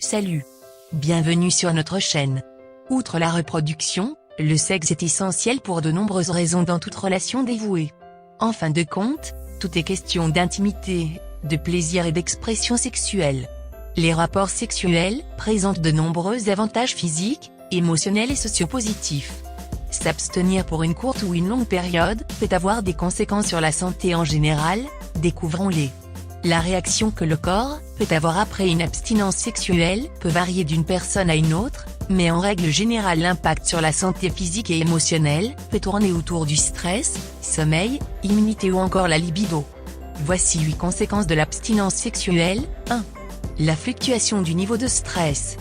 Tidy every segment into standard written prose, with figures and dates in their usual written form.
Salut! Bienvenue sur notre chaîne. Outre la reproduction, le sexe est essentiel pour de nombreuses raisons dans toute relation dévouée. En fin de compte, tout est question d'intimité, de plaisir et d'expression sexuelle. Les rapports sexuels présentent de nombreux avantages physiques, émotionnels et sociopositifs. S'abstenir pour une courte ou une longue période peut avoir des conséquences sur la santé en général, découvrons-les. La réaction que le corps peut avoir après une abstinence sexuelle peut varier d'une personne à une autre, mais en règle générale l'impact sur la santé physique et émotionnelle peut tourner autour du stress, sommeil, immunité ou encore la libido. Voici 8 conséquences de l'abstinence sexuelle. 1. La fluctuation du niveau de stress.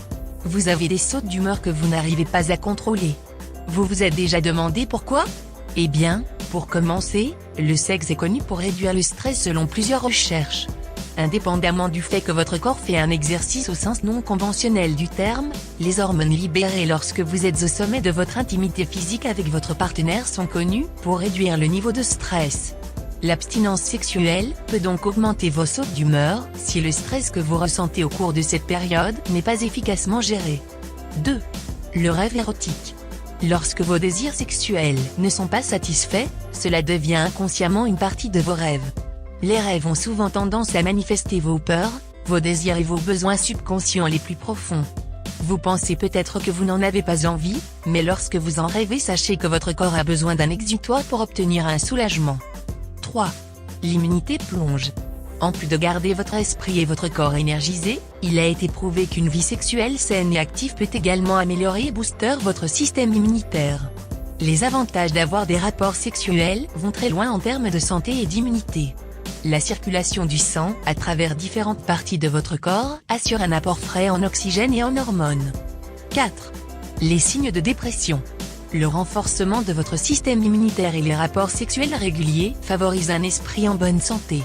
Vous avez des sautes d'humeur que vous n'arrivez pas à contrôler. Vous vous êtes déjà demandé pourquoi? Eh bien, pour commencer, le sexe est connu pour réduire le stress selon plusieurs recherches. Indépendamment du fait que votre corps fait un exercice au sens non conventionnel du terme, les hormones libérées lorsque vous êtes au sommet de votre intimité physique avec votre partenaire sont connues pour réduire le niveau de stress. L'abstinence sexuelle peut donc augmenter vos sautes d'humeur si le stress que vous ressentez au cours de cette période n'est pas efficacement géré. 2. Le rêve érotique. Lorsque vos désirs sexuels ne sont pas satisfaits, cela devient inconsciemment une partie de vos rêves. Les rêves ont souvent tendance à manifester vos peurs, vos désirs et vos besoins subconscients les plus profonds. Vous pensez peut-être que vous n'en avez pas envie, mais lorsque vous en rêvez, sachez que votre corps a besoin d'un exutoire pour obtenir un soulagement. 3. L'immunité plonge. En plus de garder votre esprit et votre corps énergisés, il a été prouvé qu'une vie sexuelle saine et active peut également améliorer et booster votre système immunitaire. Les avantages d'avoir des rapports sexuels vont très loin en termes de santé et d'immunité. La circulation du sang, à travers différentes parties de votre corps, assure un apport frais en oxygène et en hormones. 4. Les signes de dépression. Le renforcement de votre système immunitaire et les rapports sexuels réguliers favorisent un esprit en bonne santé.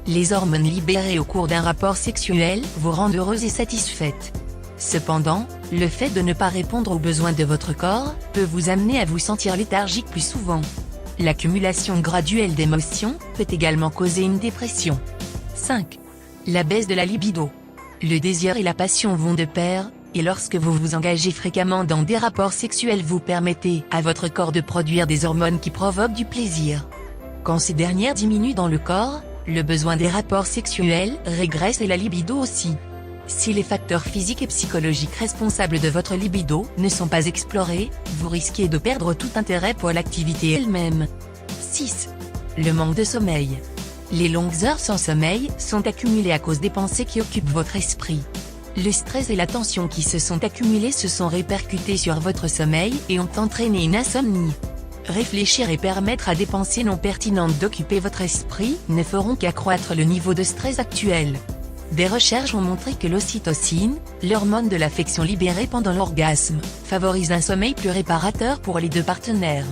Les hormones libérées au cours d'un rapport sexuel vous rendent heureuse et satisfaite. Cependant, le fait de ne pas répondre aux besoins de votre corps peut vous amener à vous sentir léthargique plus souvent. L'accumulation graduelle d'émotions peut également causer une dépression. 5. La baisse de la libido. Le désir et la passion vont de pair, et lorsque vous vous engagez fréquemment dans des rapports sexuels, vous permettez à votre corps de produire des hormones qui provoquent du plaisir. Quand ces dernières diminuent dans le corps, le besoin des rapports sexuels régresse et la libido aussi. Si les facteurs physiques et psychologiques responsables de votre libido ne sont pas explorés, vous risquez de perdre tout intérêt pour l'activité elle-même. 6. Le manque de sommeil. Les longues heures sans sommeil sont accumulées à cause des pensées qui occupent votre esprit. Le stress et la tension qui se sont accumulés se sont répercutés sur votre sommeil et ont entraîné une insomnie. Réfléchir et permettre à des pensées non pertinentes d'occuper votre esprit ne feront qu'accroître le niveau de stress actuel. Des recherches ont montré que l'ocytocine, l'hormone de l'affection libérée pendant l'orgasme, favorise un sommeil plus réparateur pour les deux partenaires.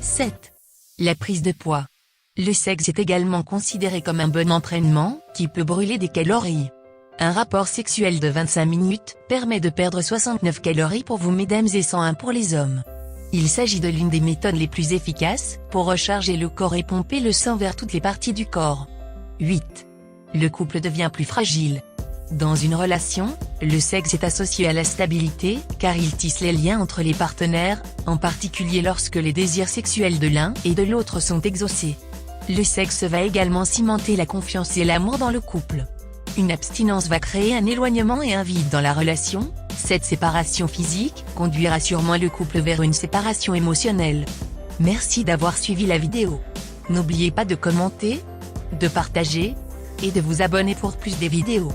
7. La prise de poids. Le sexe est également considéré comme un bon entraînement, qui peut brûler des calories. Un rapport sexuel de 25 minutes permet de perdre 69 calories pour vous mesdames et 101 pour les hommes. Il s'agit de l'une des méthodes les plus efficaces pour recharger le corps et pomper le sang vers toutes les parties du corps. 8. Le couple devient plus fragile. Dans une relation, le sexe est associé à la stabilité, car il tisse les liens entre les partenaires, en particulier lorsque les désirs sexuels de l'un et de l'autre sont exaucés. Le sexe va également cimenter la confiance et l'amour dans le couple. Une abstinence va créer un éloignement et un vide dans la relation. Cette séparation physique conduira sûrement le couple vers une séparation émotionnelle. Merci d'avoir suivi la vidéo. N'oubliez pas de commenter, de partager, et de vous abonner pour plus de vidéos.